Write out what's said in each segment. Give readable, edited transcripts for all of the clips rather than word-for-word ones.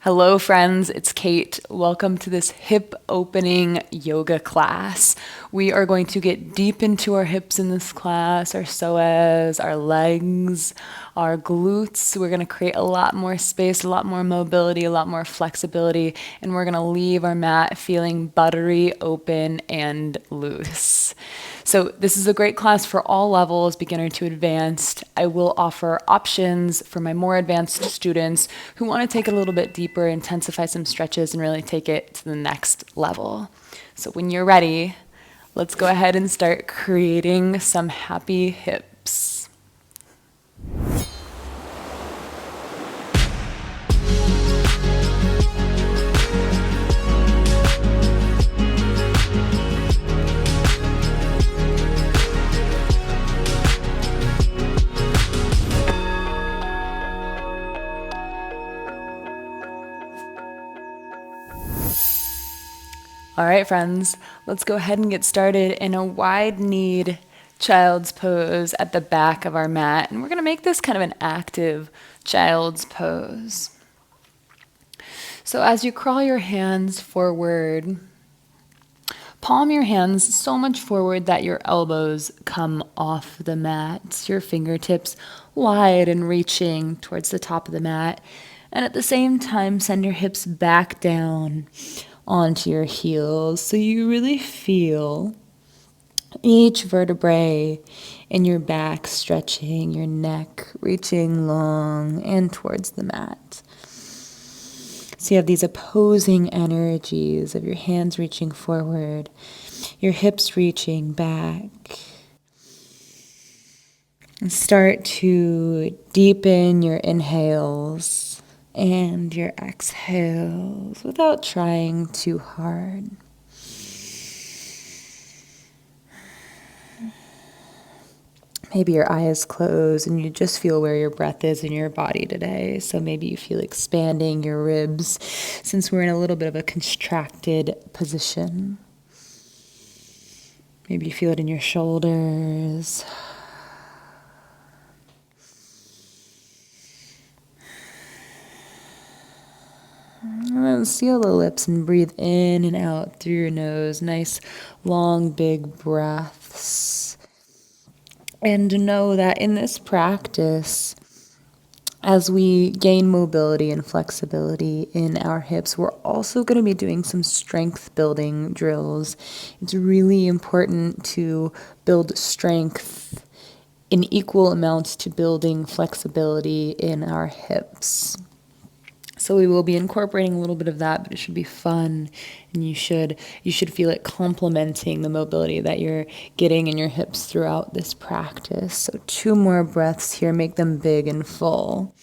Hello, friends. It's Kate. Welcome to this hip opening yoga class. We are going to get deep into our hips in this class, our psoas, our legs, our glutes. We're going to create a lot more space, a lot more mobility, a lot more flexibility, and we're going to leave our mat feeling buttery, open, and loose. So this is a great class for all levels, beginner to advanced. I will offer options for my more advanced students who want to take it a little bit deeper, intensify some stretches, and really take it to the next level. So when you're ready, let's go ahead and start creating some happy hips. All right, friends, let's go ahead and get started in a wide-kneed child's pose at the back of our mat. And we're going to make this kind of an active child's pose. So as you crawl your hands forward, palm your hands so much forward that your elbows come off the mat, your fingertips wide and reaching towards the top of the mat. And at the same time, send your hips back down onto your heels so you really feel each vertebrae in your back stretching, your neck reaching long and towards the mat. So you have these opposing energies of your hands reaching forward, your hips reaching back. And start to deepen your inhales and your exhales without trying too hard. Maybe your eyes close and you just feel where your breath is in your body today. So maybe you feel expanding your ribs since we're in a little bit of a contracted position. Maybe you feel it in your shoulders. And then seal the lips and breathe in and out through your nose. Nice, long, big breaths. And know that in this practice, as we gain mobility and flexibility in our hips, we're also going to be doing some strength building drills. It's really important to build strength in equal amounts to building flexibility in our hips. So we will be incorporating a little bit of that, but it should be fun, and you should feel it complementing the mobility that you're getting in your hips throughout this practice. So 2 more breaths here, make them big and full.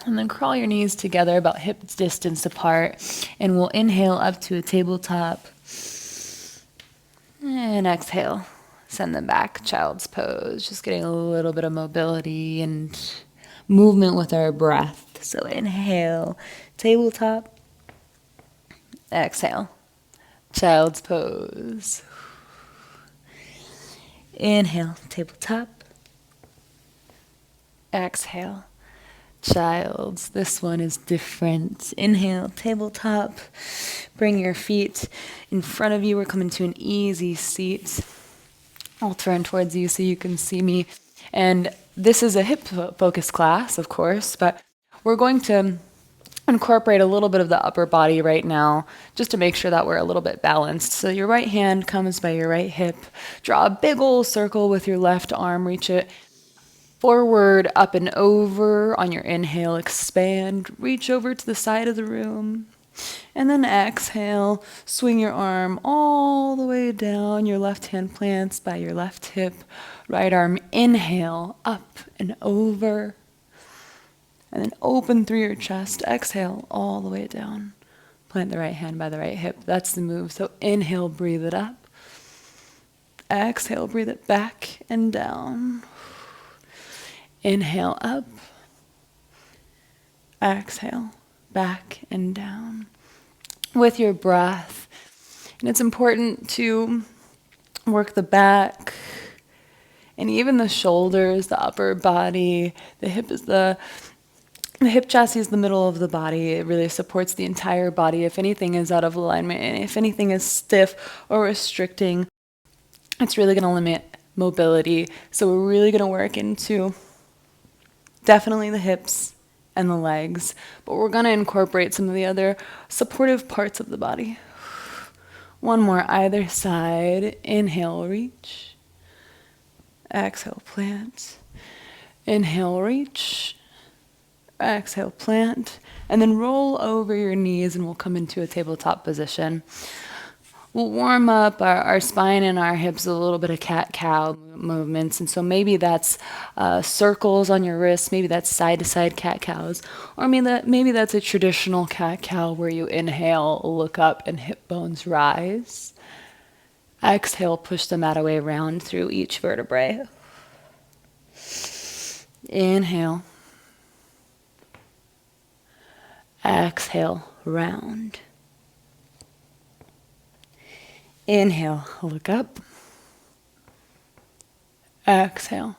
And then crawl your knees together about hip distance apart, and we'll inhale up to a tabletop. And exhale, send them back, child's pose. Just getting a little bit of mobility and movement with our breath. So inhale, tabletop. Exhale, child's pose. Inhale, tabletop. Exhale, child's. This one is different. Inhale, tabletop. Bring your feet in front of you. We're coming to an easy seat. I'll turn towards you so you can see me. And this is a hip focused class, of course, but we're going to incorporate a little bit of the upper body right now just to make sure that we're a little bit balanced. So your right hand comes by your right hip. Draw a big old circle with your left arm. Reach it forward, up and over. On your inhale, expand. Reach over to the side of the room. And then exhale, swing your arm all the way down. Your left hand plants by your left hip. Right arm, inhale, up and over. And then open through your chest. Exhale all the way down. Plant the right hand by the right hip. That's the move. So inhale, breathe it up. Exhale, breathe it back and down. Inhale up. Exhale, back and down. With your breath, And it's important to work the back and even the shoulders, the upper body. The hip chassis is the middle of the body. It really supports the entire body. If anything is out of alignment and if anything is stiff or restricting, it's really going to limit mobility. So we're really going to work into definitely the hips and the legs, but we're going to incorporate some of the other supportive parts of the body. One more either side. Inhale, reach. Exhale, plant. Inhale, reach. Exhale, plant. And then roll over your knees and we'll come into a tabletop position. We'll warm up our spine and our hips with a little bit of cat-cow movements. And so maybe that's circles on your wrists, maybe that's side-to-side cat-cows, or maybe that's a traditional cat-cow where you inhale, look up, and hip bones rise. Exhale, push the mat away, round through each vertebrae. Inhale. Exhale, round. Inhale, look up. Exhale,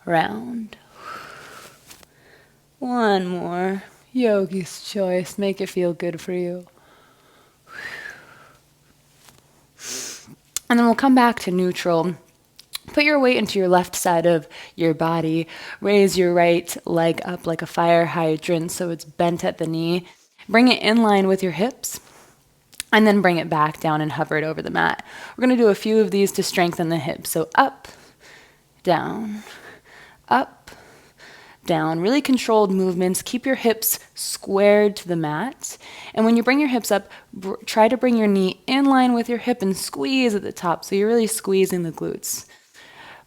round. One more. Yogi's choice. Make it feel good for you. And then we'll come back to neutral. Put your weight into your left side of your body. Raise your right leg up like a fire hydrant so it's bent at the knee. Bring it in line with your hips. And then bring it back down and hover it over the mat. We're going to do a few of these to strengthen the hips. So up, down, up, down. Really controlled movements. Keep your hips squared to the mat. And when you bring your hips up, try to bring your knee in line with your hip and squeeze at the top. So you're really squeezing the glutes.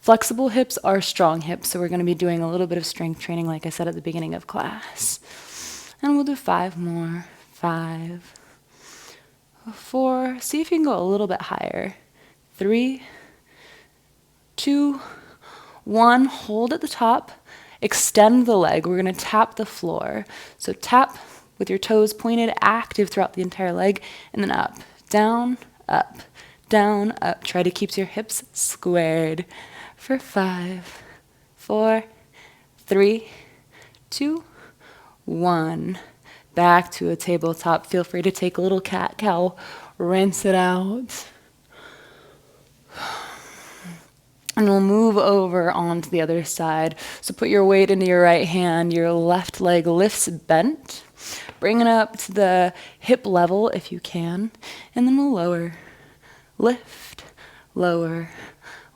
Flexible hips are strong hips. So we're going to be doing a little bit of strength training, like I said at the beginning of class. And we'll do 5 more. 5, 4, see if you can go a little bit higher. 3, 2, 1, hold at the top, extend the leg. We're going to tap the floor. So tap with your toes pointed, active throughout the entire leg, and then up, down, up, down, up. Try to keep your hips squared for 5, 4, 3, 2, 1. Back to a tabletop. Feel free to take a little cat-cow, rinse it out. And we'll move over onto the other side. So put your weight into your right hand. Your left leg lifts bent. Bring it up to the hip level if you can. And then we'll lower, lift, lower,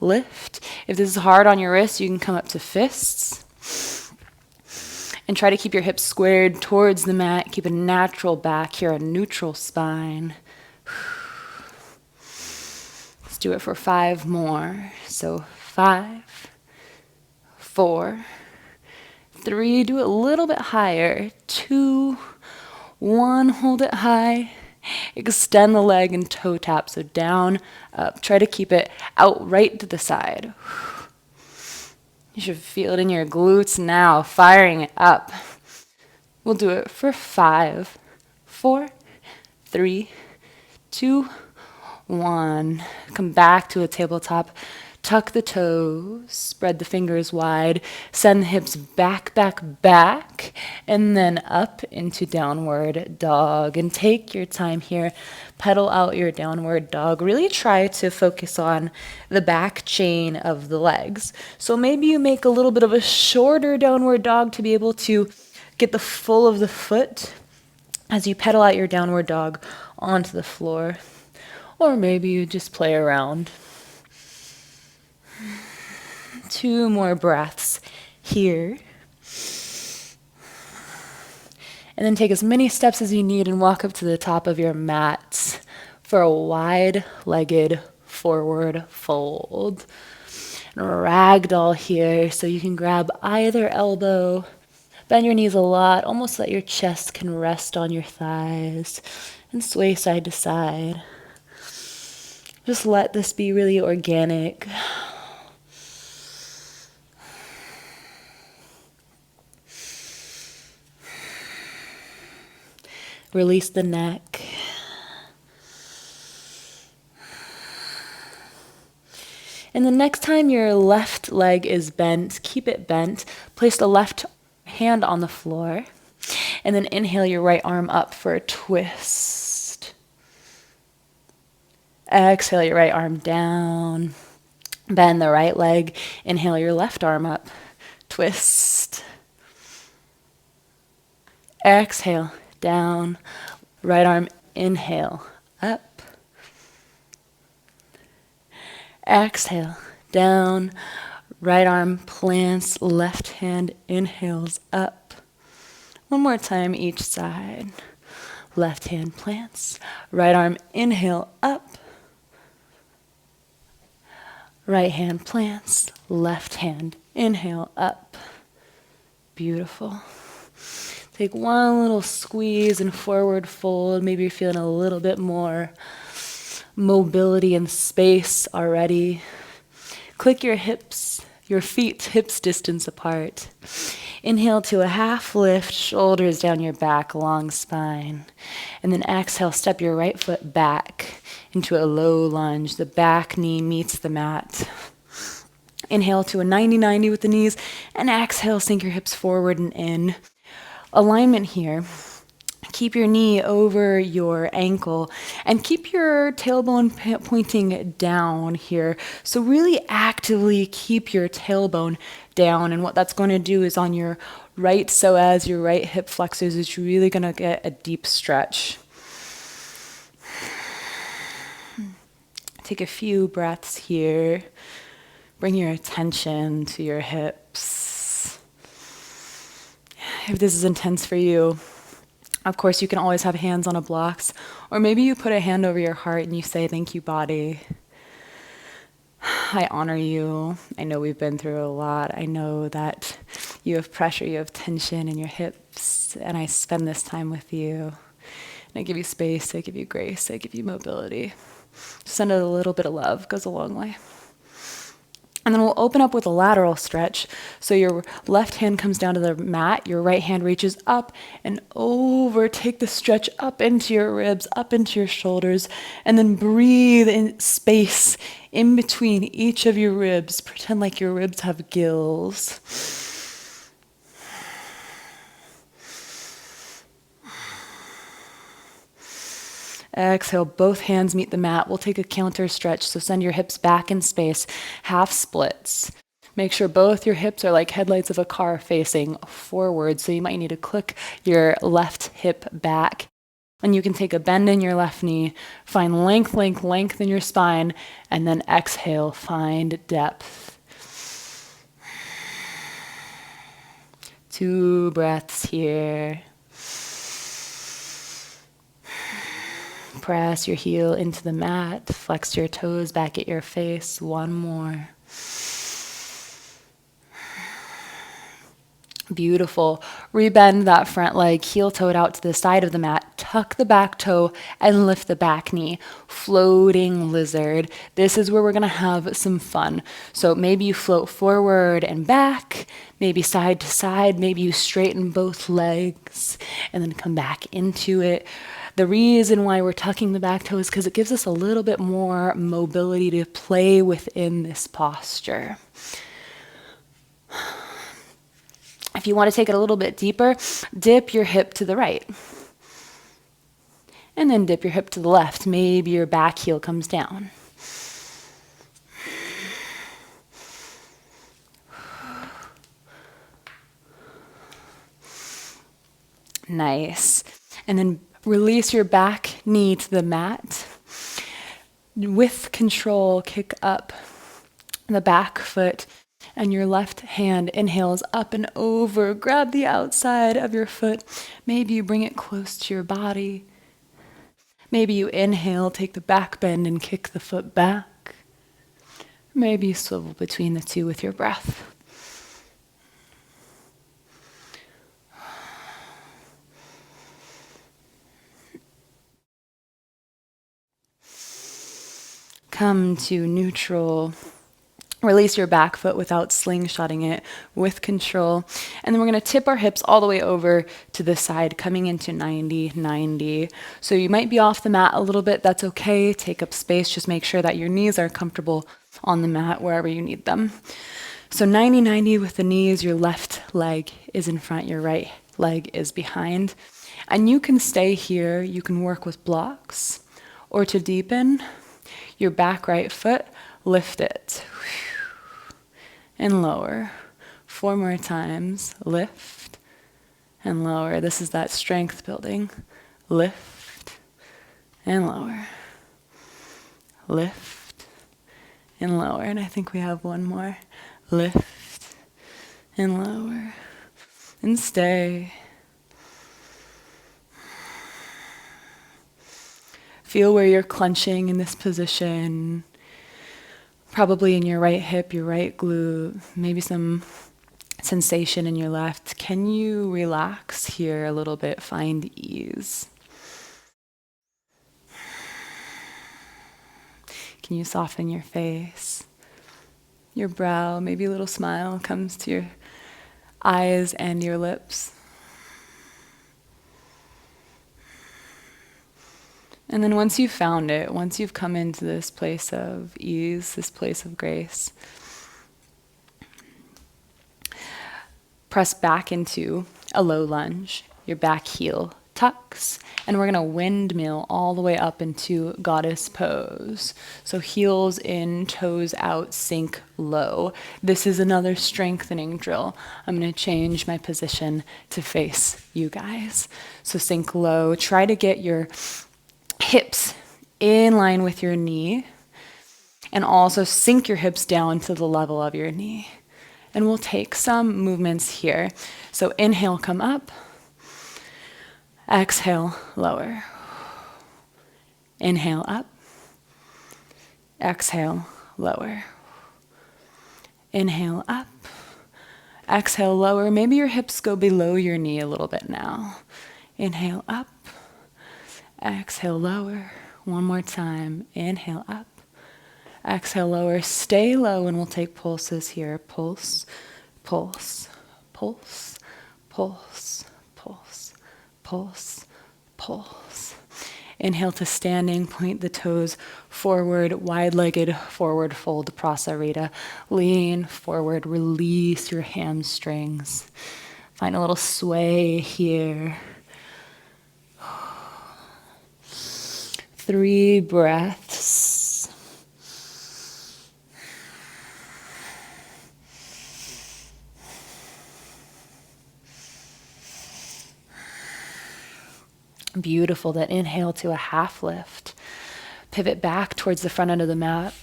lift. If this is hard on your wrist, you can come up to fists. And try to keep your hips squared towards the mat. Keep a natural back here, a neutral spine. Let's do it for 5 more. So 5, 4, 3, do it a little bit higher. 2, 1, hold it high. Extend the leg and toe tap. So down, up. Try to keep it out right to the side. You should feel it in your glutes now, firing it up. We'll do it for 5, 4, 3, 2, 1. Come back to a tabletop. Tuck the toes, spread the fingers wide, send the hips back, back, back, and then up into downward dog. And take your time here. Pedal out your downward dog. Really try to focus on the back chain of the legs. So maybe you make a little bit of a shorter downward dog to be able to get the full of the foot as you pedal out your downward dog onto the floor. Or maybe you just play around. 2 more breaths here. And then take as many steps as you need and walk up to the top of your mat for a wide-legged forward fold. And ragdoll here, so you can grab either elbow, bend your knees a lot, almost let your chest can rest on your thighs, and sway side to side. Just let this be really organic. Release the neck. And the next time your left leg is bent, keep it bent. Place the left hand on the floor. And then inhale your right arm up for a twist. Exhale your right arm down. Bend the right leg. Inhale your left arm up. Twist. Exhale, down. Right arm, inhale, up. Exhale, down. Right arm plants, left hand inhales up. One more time each side. Left hand plants, right arm inhale up. Right hand plants, left hand inhale up. Beautiful. Take one little squeeze and forward fold. Maybe you're feeling a little bit more mobility and space already. Click your hips, your feet hips distance apart. Inhale to a half lift, shoulders down your back, long spine. And then exhale, step your right foot back into a low lunge. The back knee meets the mat. Inhale to a 90-90 with the knees, and exhale, sink your hips forward and in. Alignment here. Keep your knee over your ankle and keep your tailbone pointing down here. So really actively keep your tailbone down. And what that's going to do is on your right psoas, your right hip flexors, is really going to get a deep stretch. Take a few breaths here. Bring your attention to your hips. If this is intense for you, of course, you can always have hands on a blocks, or maybe you put a hand over your heart and you say, "Thank you, body. I honor you. I know we've been through a lot. I know that you have pressure, you have tension in your hips, and I spend this time with you. And I give you space, I give you grace, I give you mobility." Send a little bit of love, goes a long way. And then we'll open up with a lateral stretch. So your left hand comes down to the mat, your right hand reaches up and over. Take the stretch up into your ribs, up into your shoulders, and then breathe in space in between each of your ribs. Pretend like your ribs have gills. Exhale, both hands meet the mat. We'll take a counter stretch, so send your hips back in space, half splits. Make sure both your hips are like headlights of a car facing forward, so you might need to click your left hip back. And you can take a bend in your left knee, find length, length, length in your spine, and then exhale, find depth. 2 breaths here. Press your heel into the mat, flex your toes back at your face. 1 more. Beautiful. Rebend that front leg, heel toed out to the side of the mat. Tuck the back toe and lift the back knee. Floating lizard. This is where we're going to have some fun. So maybe you float forward and back, maybe side to side, maybe you straighten both legs and then come back into it. The reason why we're tucking the back toe is because it gives us a little bit more mobility to play within this posture. If you want to take it a little bit deeper, dip your hip to the right. And then dip your hip to the left. Maybe your back heel comes down. Nice. And then release your back knee to the mat. With control, kick up the back foot, and your left hand inhales up and over. Grab the outside of your foot. Maybe you bring it close to your body. Maybe you inhale, take the back bend and kick the foot back. Maybe you swivel between the two with your breath. Come to neutral. Release your back foot without slingshotting it, with control. And then we're going to tip our hips all the way over to the side, coming into 90-90. So you might be off the mat a little bit. That's okay. Take up space. Just make sure that your knees are comfortable on the mat wherever you need them. So 90-90 with the knees. Your left leg is in front. Your right leg is behind. And you can stay here. You can work with blocks. Or to deepen, your back right foot, lift it. And lower. 4 more times. Lift and lower. This is that strength building. Lift and lower. Lift and lower. And I think we have one more. Lift and lower. And stay. Feel where you're clenching in this position. Probably in your right hip, your right glute, maybe some sensation in your left. Can you relax here a little bit? Find ease. Can you soften your face? Your brow, maybe a little smile comes to your eyes and your lips. And then once you've found it, once you've come into this place of ease, this place of grace, press back into a low lunge. Your back heel tucks, and we're going to windmill all the way up into goddess pose. So heels in, toes out, sink low. This is another strengthening drill. I'm going to change my position to face you guys. So sink low. Try to get your hips in line with your knee, and also sink your hips down to the level of your knee. And we'll take some movements here. So inhale, come up. Exhale, lower. Inhale, up. Exhale, lower. Inhale, up. Exhale, lower. Maybe your hips go below your knee a little bit now. Inhale, up. Exhale, lower. One more time. Inhale, up. Exhale, lower. Stay low, and we'll take pulses here. Pulse, pulse, pulse, pulse, pulse, pulse, pulse. Inhale to standing. Point the toes forward, wide-legged forward fold, prasarita. Lean forward. Release your hamstrings. Find a little sway here. 3 breaths. Beautiful. That inhale to a half lift. Pivot back towards the front end of the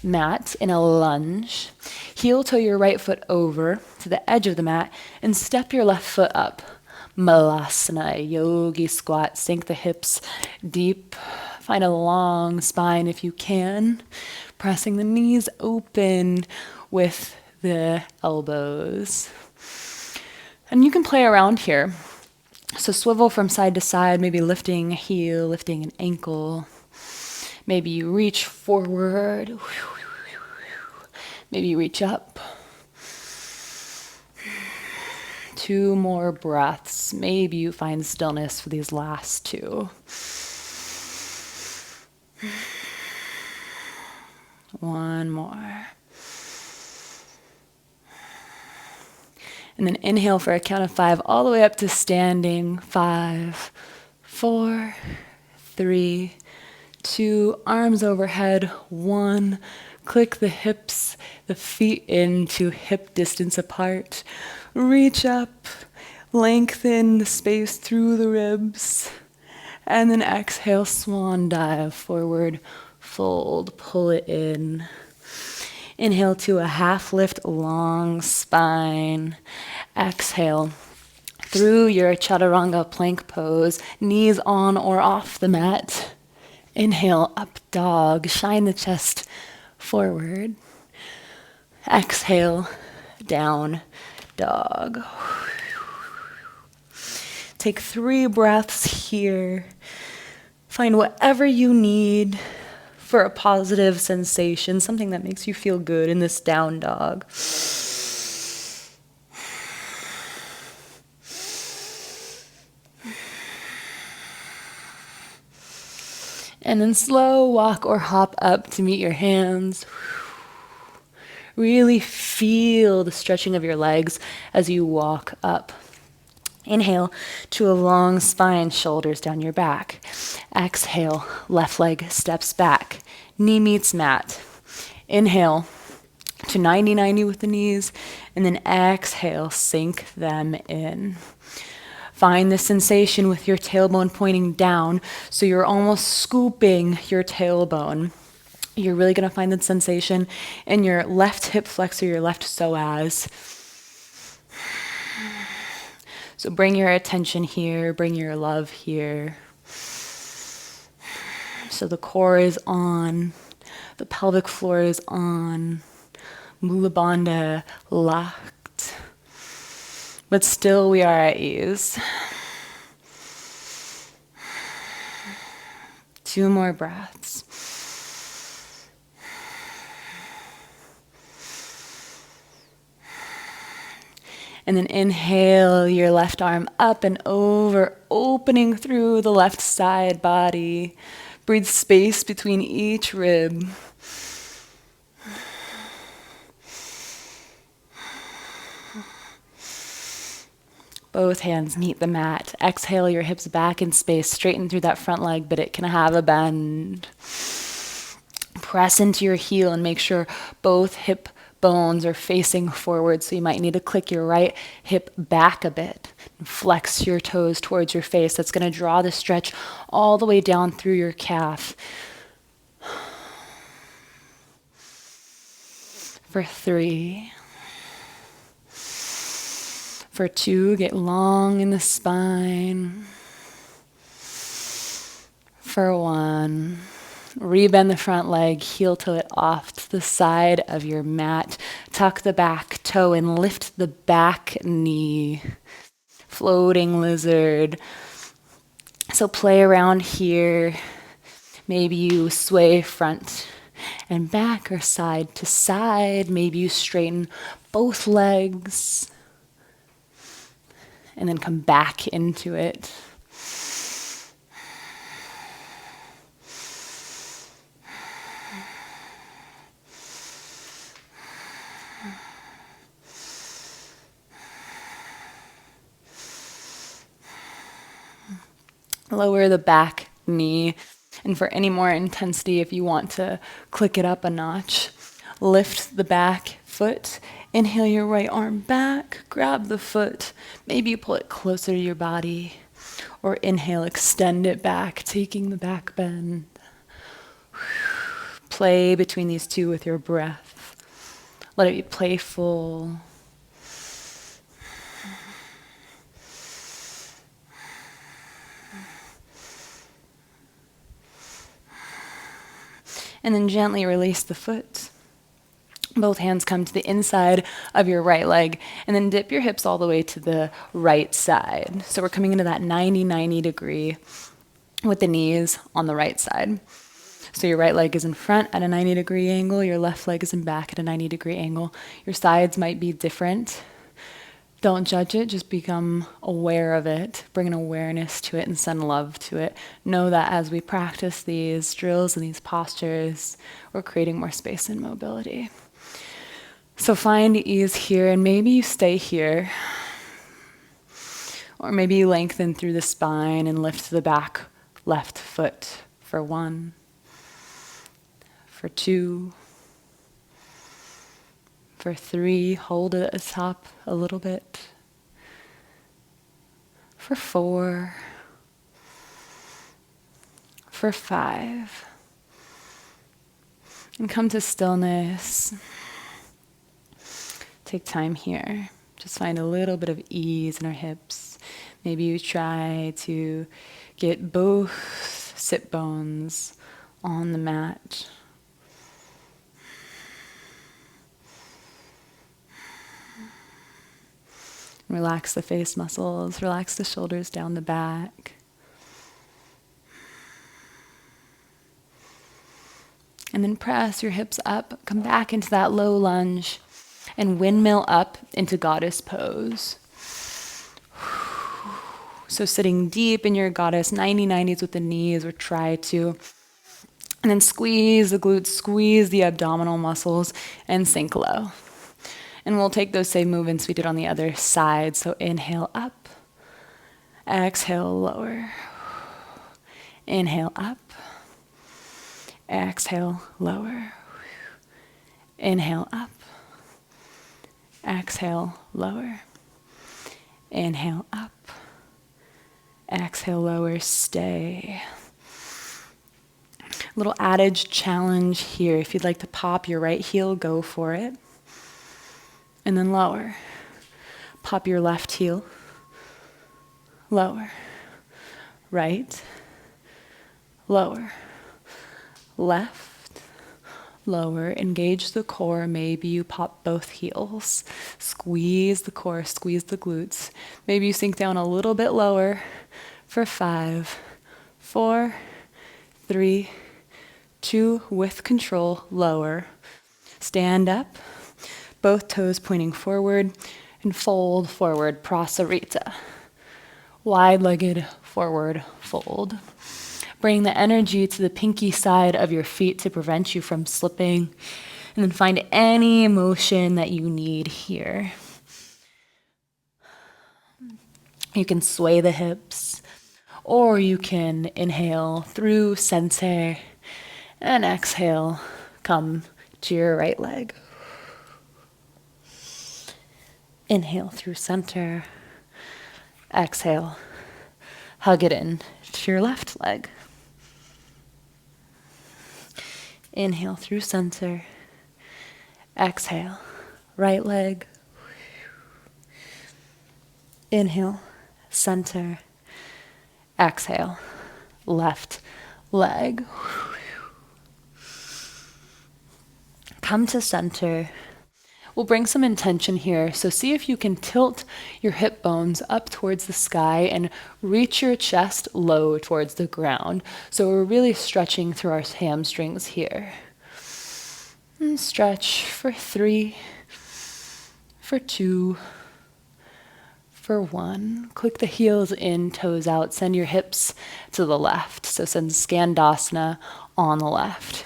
mat in a lunge. Heel toe your right foot over to the edge of the mat and step your left foot up. Malasana, Yogi Squat. Sink the hips deep. Find a long spine if you can. Pressing the knees open with the elbows. And you can play around here. So swivel from side to side, maybe lifting a heel, lifting an ankle. Maybe you reach forward. Maybe you reach up. 2 more breaths. Maybe you find stillness for these last 2. 1 more. And then inhale for a count of 5 all the way up to standing. 5, 4, 3, 2, arms overhead. 1, click the hips, the feet into hip distance apart. Reach up, lengthen the space through the ribs. And then exhale, swan dive, forward fold, pull it in. Inhale to a half lift, long spine. Exhale through your chaturanga plank pose, knees on or off the mat. Inhale, up dog, shine the chest forward. Exhale, down dog. Take 3 breaths here. Find whatever you need for a positive sensation, something that makes you feel good in this down dog. And then slow walk or hop up to meet your hands. Really feel the stretching of your legs as you walk up. Inhale to a long spine, shoulders down your back. Exhale, left leg steps back, knee meets mat. Inhale to 90-90 with the knees, and then exhale, sink them in. Find the sensation with your tailbone pointing down, so you're almost scooping your tailbone. You're really going to find the sensation in your left hip flexor, your left psoas. So bring your attention here, bring your love here. So the core is on, the pelvic floor is on, Mula Bandha locked. But still we are at ease. 2 more breaths. And then inhale your left arm up and over, opening through the left side body. Breathe space between each rib. Both hands meet the mat. Exhale your hips back in space. Straighten through that front leg, but it can have a bend. Press into your heel and make sure both hip bones are facing forward, so you might need to click your right hip back a bit. Flex your toes towards your face. That's going to draw the stretch all the way down through your calf. For 3. For 2, get long in the spine. For 1, rebend the front leg, heel toe it off to the side of your mat. Tuck the back toe and lift the back knee. Floating lizard. So play around here. Maybe you sway front and back or side to side. Maybe you straighten both legs and then come back into it. Lower the back knee, and for any more intensity, if you want to click it up a notch, lift the back foot. Inhale your right arm back, grab the foot. Maybe you pull it closer to your body, or inhale, extend it back, taking the back bend. Play between these two with your breath. Let it be playful. And then gently release the foot. Both hands come to the inside of your right leg, and then dip your hips all the way to the right side. So we're coming into that 90-90 degree with the knees on the right side. So your right leg is in front at a 90-degree angle, your left leg is in back at a 90-degree angle. Your sides might be different. Don't judge it, just become aware of it. Bring an awareness to it and send love to it. Know that as we practice these drills and these postures, we're creating more space and mobility. So find ease here, and maybe you stay here. Or maybe you lengthen through the spine and lift the back left foot for 1, for 2, for 3, hold it at the top a little bit. For 4, for 5, and come to stillness. Take time here. Just find a little bit of ease in our hips. Maybe you try to get both sit bones on the mat. Relax the face muscles, relax the shoulders down the back. And then press your hips up, come back into that low lunge, and windmill up into goddess pose. So sitting deep in your goddess, 90-90s with the knees, or try to. And then squeeze the glutes, squeeze the abdominal muscles, and sink low. And we'll take those same movements we did on the other side. So inhale up, exhale lower. Inhale up, exhale lower. Inhale up, exhale lower. Inhale up, exhale lower, stay. Little adage challenge here. If you'd like to pop your right heel, go for it. And then lower. Pop your left heel. Lower. Right. Lower. Left. Lower. Engage the core. Maybe you pop both heels. Squeeze the core, squeeze the glutes. Maybe you sink down a little bit lower for 5, 4, 3, 2, with control, lower. Stand up, both toes pointing forward, and fold forward, prasarita. Wide-legged forward fold. Bring the energy to the pinky side of your feet to prevent you from slipping, and then find any motion that you need here. You can sway the hips, or you can inhale through center, and exhale, come to your right leg. Inhale through center. Exhale, hug it in to your left leg. Inhale through center. Exhale, right leg. Inhale, center. Exhale, left leg. Come to center. We'll bring some intention here. So see if you can tilt your hip bones up towards the sky and reach your chest low towards the ground. So we're really stretching through our hamstrings here. And stretch for 3, for 2, for 1. Click the heels in, toes out. Send your hips to the left. So send Skandasana on the left.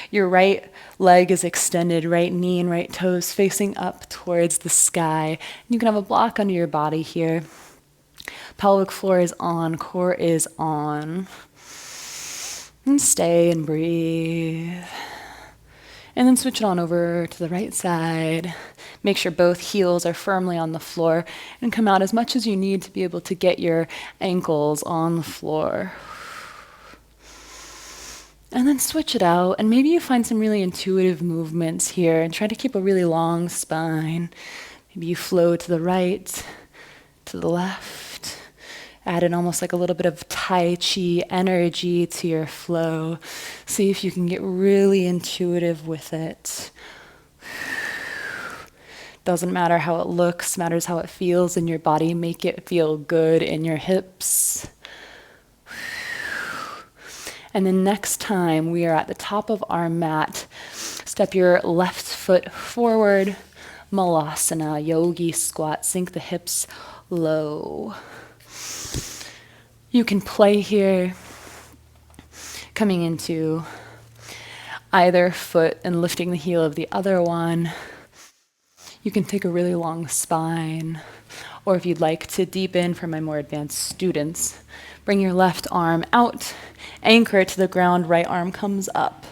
Your right leg is extended, right knee and right toes facing up towards the sky. You can have a block under your body here. Pelvic floor is on, core is on. And stay and breathe. And then switch it on over to the right side. Make sure both heels are firmly on the floor and come out as much as you need to be able to get your ankles on the floor. And then switch it out, and maybe you find some really intuitive movements here and try to keep a really long spine. Maybe you flow to the right, to the left. Add in almost like a little bit of Tai Chi energy to your flow. See if you can get really intuitive with it. Doesn't matter how it looks, matters how it feels in your body. Make it feel good in your hips. And then next time we are at the top of our mat, step your left foot forward, Malasana, Yogi Squat, sink the hips low. You can play here, coming into either foot and lifting the heel of the other one. You can take a really long spine, or if you'd like to deepen for my more advanced students, bring your left arm out, anchor it to the ground, right arm comes up.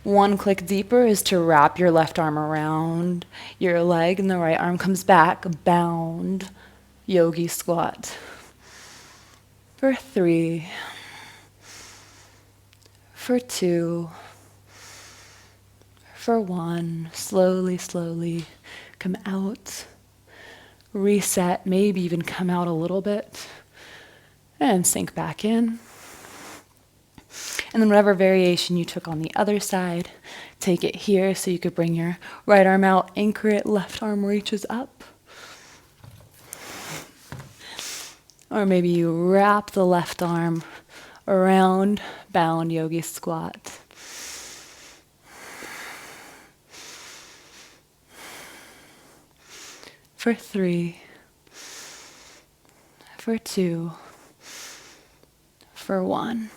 One click deeper is to wrap your left arm around your leg and the right arm comes back, bound, Yogi Squat. For 3, for 2, for 1, slowly, slowly come out, reset, maybe even come out a little bit, and sink back in. And then whatever variation you took on the other side, take it here so you could bring your right arm out, anchor it, left arm reaches up. Or maybe you wrap the left arm round bound yogi squat. For 3, for 2, for 1.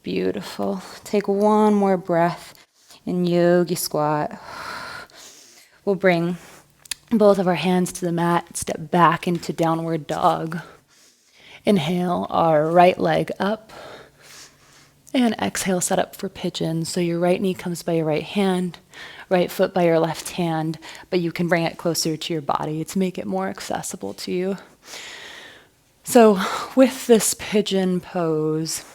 Beautiful. Take one more breath in yogi squat. We'll bring both of our hands to the mat, step back into downward dog. Inhale our right leg up, and exhale, set up for pigeon. So your right knee comes by your right hand, right foot by your left hand, but you can bring it closer to your body to make it more accessible to you. So with this pigeon pose,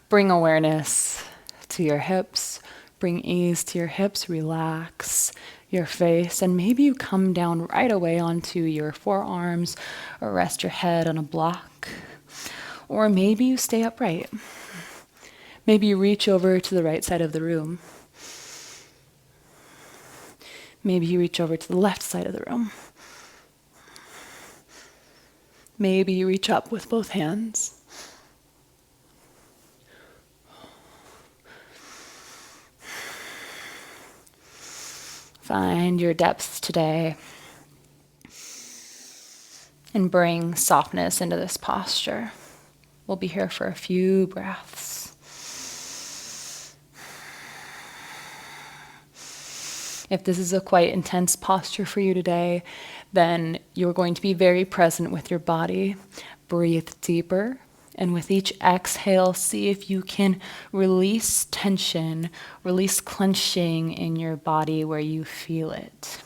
bring awareness to your hips, bring ease to your hips, relax your face, and maybe you come down right away onto your forearms or rest your head on a block. Or maybe you stay upright. Maybe you reach over to the right side of the room. Maybe you reach over to the left side of the room. Maybe you reach up with both hands. Find your depth today and bring softness into this posture. We'll be here for a few breaths. If this is a quite intense posture for you today, then you're going to be very present with your body. Breathe deeper. And with each exhale, see if you can release tension, release clenching in your body where you feel it.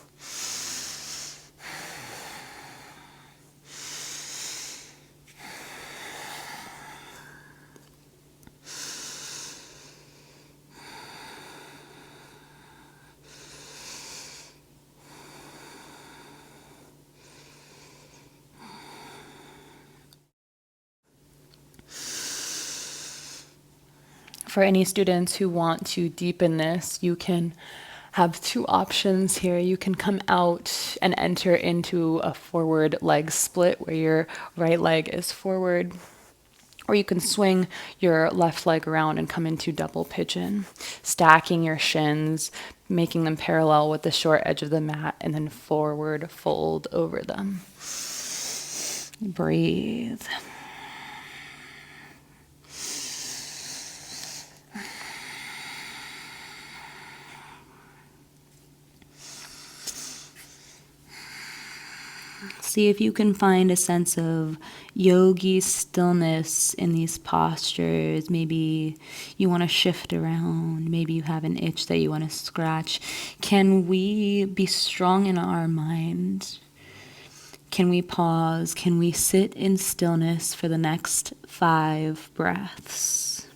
For any students who want to deepen this, you can have 2 options here. You can come out and enter into a forward leg split where your right leg is forward, or you can swing your left leg around and come into double pigeon, stacking your shins, making them parallel with the short edge of the mat, and then forward fold over them. Breathe. See if you can find a sense of yogi stillness in these postures. Maybe you want to shift around. Maybe you have an itch that you want to scratch. Can we be strong in our mind? Can we pause? Can we sit in stillness for the next 5 breaths?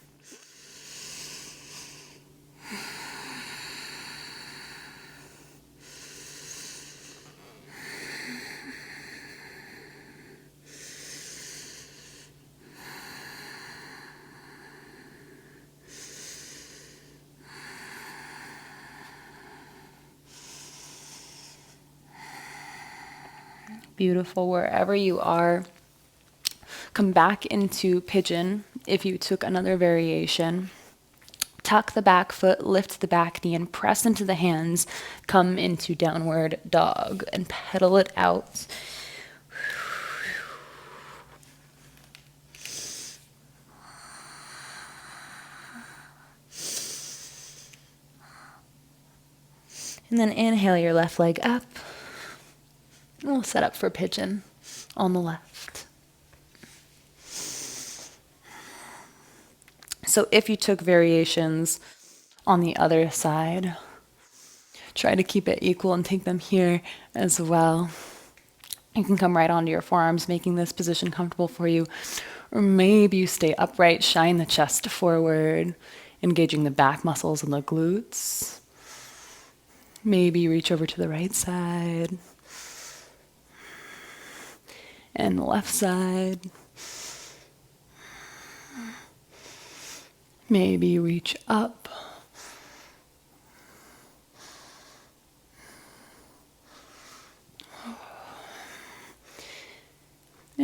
Beautiful. Wherever you are, come back into pigeon if you took another variation. Tuck the back foot, lift the back knee, and press into the hands. Come into downward dog and pedal it out. And then inhale your left leg up. And we'll set up for pigeon on the left. So if you took variations on the other side, try to keep it equal and take them here as well. You can come right onto your forearms, making this position comfortable for you. Or maybe you stay upright, shine the chest forward, engaging the back muscles and the glutes. Maybe reach over to the right side and the left side. Maybe reach up.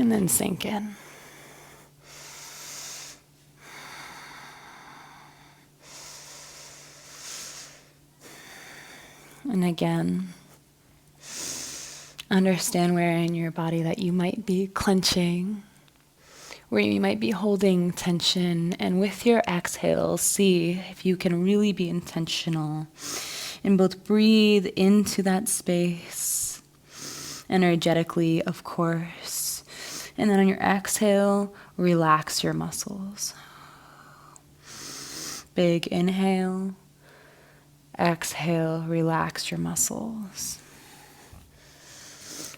And then sink in. And again, understand where in your body that you might be clenching, where you might be holding tension. And with your exhale, see if you can really be intentional and both breathe into that space, energetically, of course. And then on your exhale, relax your muscles. Big inhale. Exhale, relax your muscles.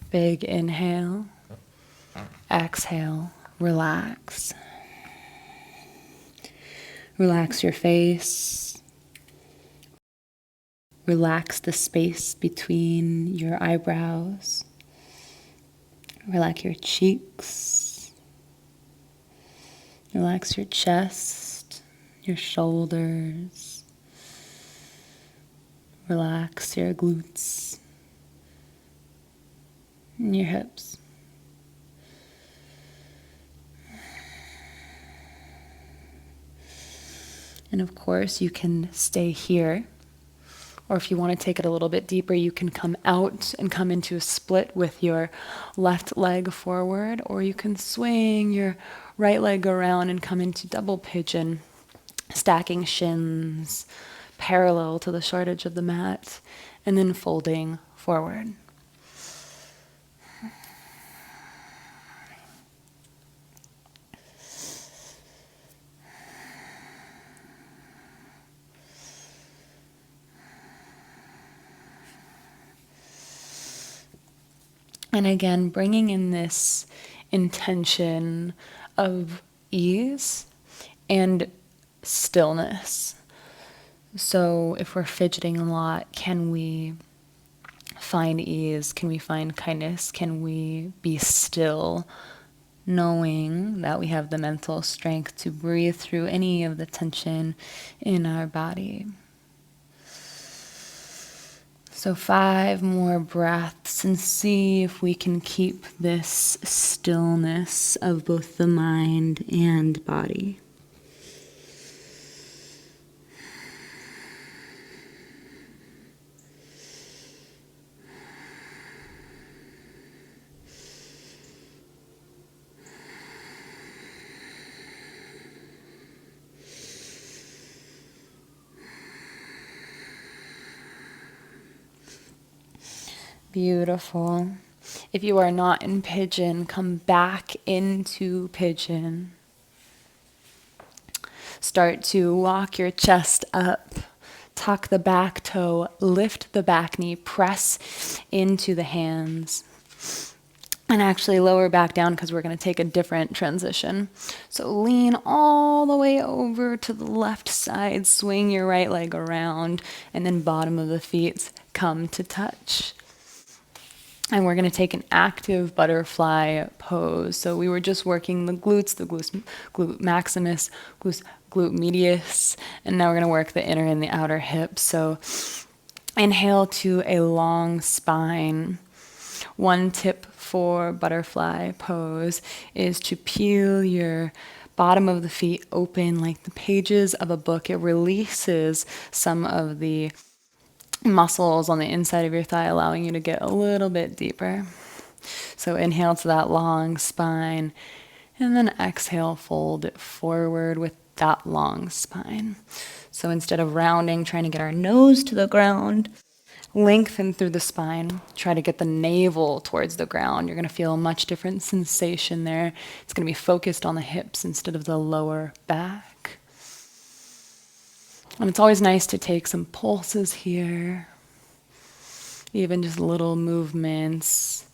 Big inhale. Exhale, relax. Relax your face. Relax the space between your eyebrows. Relax your cheeks. Relax your chest, your shoulders. Relax your glutes and your hips. And of course, you can stay here. Or if you want to take it a little bit deeper, you can come out and come into a split with your left leg forward, or you can swing your right leg around and come into double pigeon, stacking shins parallel to the short edge of the mat, and then folding forward. And again, bringing in this intention of ease and stillness. So if we're fidgeting a lot, can we find ease? Can we find kindness? Can we be still, knowing that we have the mental strength to breathe through any of the tension in our body? So 5 more breaths and see if we can keep this stillness of both the mind and body. Beautiful. If you are not in pigeon, come back into pigeon. Start to walk your chest up. Tuck the back toe, lift the back knee, press into the hands. And actually lower back down because we're going to take a different transition. So lean all the way over to the left side, swing your right leg around, and then bottom of the feet come to touch. And we're going to take an active butterfly pose. So we were just working the glutes, glute maximus, glute medius, and now we're going to work the inner and the outer hips. So inhale to a long spine. One tip for butterfly pose is to peel your bottom of the feet open like the pages of a book. It releases some of the muscles on the inside of your thigh, allowing you to get a little bit deeper. So inhale to that long spine, and then exhale, fold it forward with that long spine. So instead of rounding, trying to get our nose to the ground, lengthen through the spine. Try to get the navel towards the ground. You're going to feel a much different sensation there. It's going to be focused on the hips instead of the lower back. And it's always nice to take some pulses here, even just little movements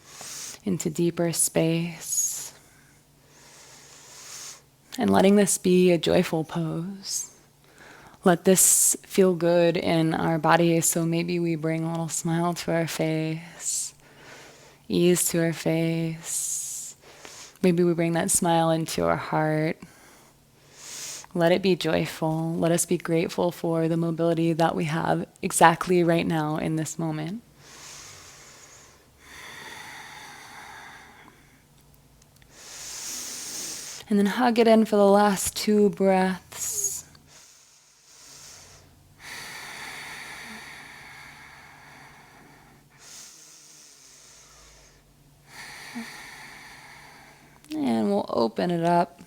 into deeper space. And letting this be a joyful pose. Let this feel good in our body, so maybe we bring a little smile to our face, ease to our face. Maybe we bring that smile into our heart. Let it be joyful. Let us be grateful for the mobility that we have exactly right now in this moment. And then hug it in for the last 2 breaths. And we'll open it up.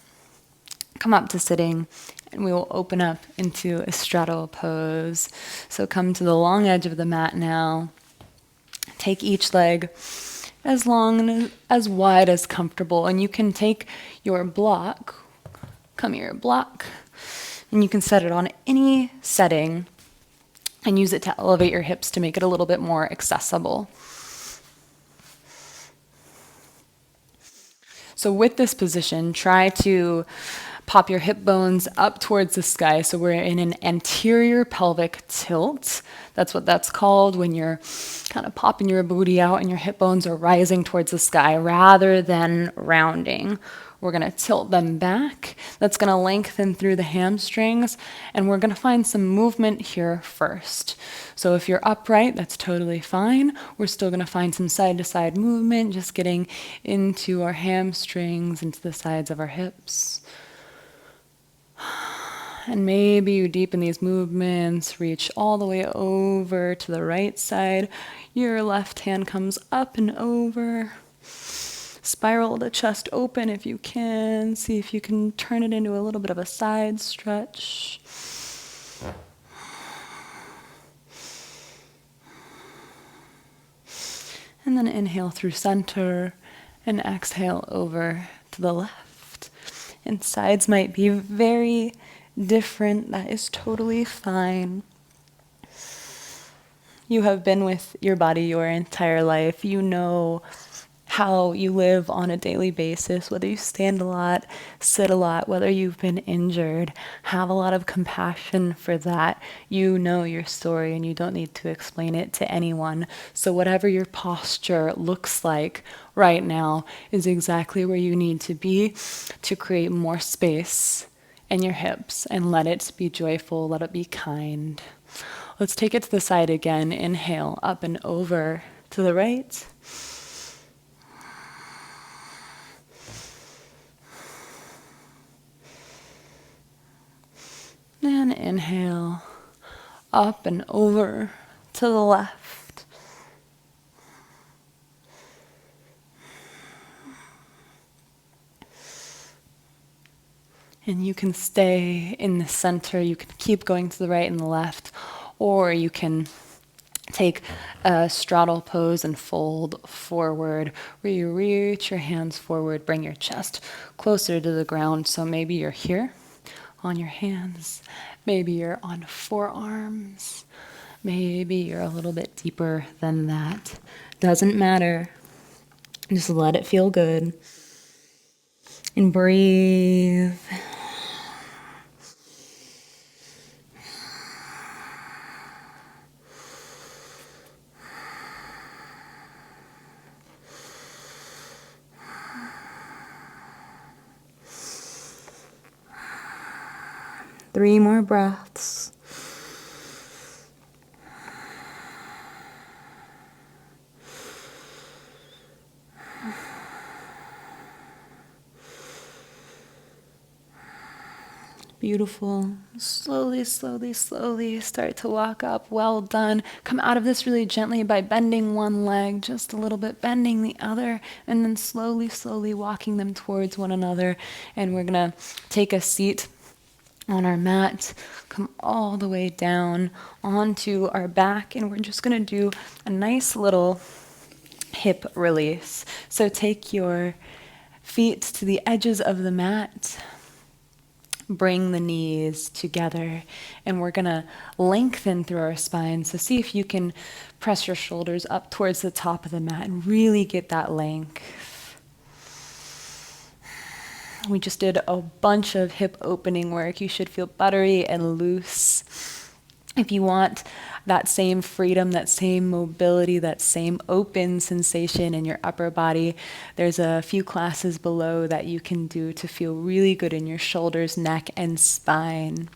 Come up to sitting, and we will open up into a straddle pose. So come to the long edge of the mat now. Take each leg as long and as wide as comfortable. And you can take your block, come here, block, and you can set it on any setting and use it to elevate your hips to make it a little bit more accessible. So with this position, try to pop your hip bones up towards the sky. So we're in an anterior pelvic tilt. That's what that's called, when you're kind of popping your booty out and your hip bones are rising towards the sky rather than rounding. We're going to tilt them back. That's going to lengthen through the hamstrings, and we're going to find some movement here first. So if you're upright, that's totally fine. We're still going to find some side-to-side movement, just getting into our hamstrings, into the sides of our hips. And maybe you deepen these movements, reach all the way over to the right side. Your left hand comes up and over. Spiral the chest open if you can. See if you can turn it into a little bit of a side stretch. And then inhale through center and exhale over to the left. And sides might be very different. That is totally fine. You have been with your body your entire life. You know how you live on a daily basis, whether you stand a lot, sit a lot, whether you've been injured. Have a lot of compassion for that. You know your story and you don't need to explain it to anyone. So whatever your posture looks like right now is exactly where you need to be to create more space in your hips, and let it be joyful, let it be kind. Let's take it to the side again. Inhale, up and over to the right. And inhale, up and over to the left. And you can stay in the center. You can keep going to the right and the left, or you can take a straddle pose and fold forward, where you reach your hands forward, bring your chest closer to the ground. So maybe you're here on your hands, maybe you're on forearms, maybe you're a little bit deeper than that. Doesn't matter. Just let it feel good. And breathe. Three more breaths. Beautiful. Slowly, slowly, slowly start to walk up. Well done. Come out of this really gently by bending one leg just a little bit, bending the other, and then slowly, slowly walking them towards one another. And we're going to take a seat on our mat, come all the way down onto our back, and we're just going to do a nice little hip release. So take your feet to the edges of the mat, bring the knees together, and we're going to lengthen through our spine. So see if you can press your shoulders up towards the top of the mat and really get that length. We just did a bunch of hip opening work. You should feel buttery and loose. If you want that same freedom, that same mobility, that same open sensation in your upper body, there's a few classes below that you can do to feel really good in your shoulders, neck, and spine.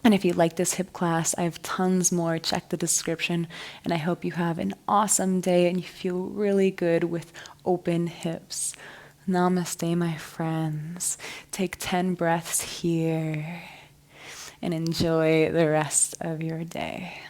And if you like this hip class, I have tons more. Check the description. And I hope you have an awesome day and you feel really good with open hips. Namaste, my friends. Take 10 breaths here and enjoy the rest of your day.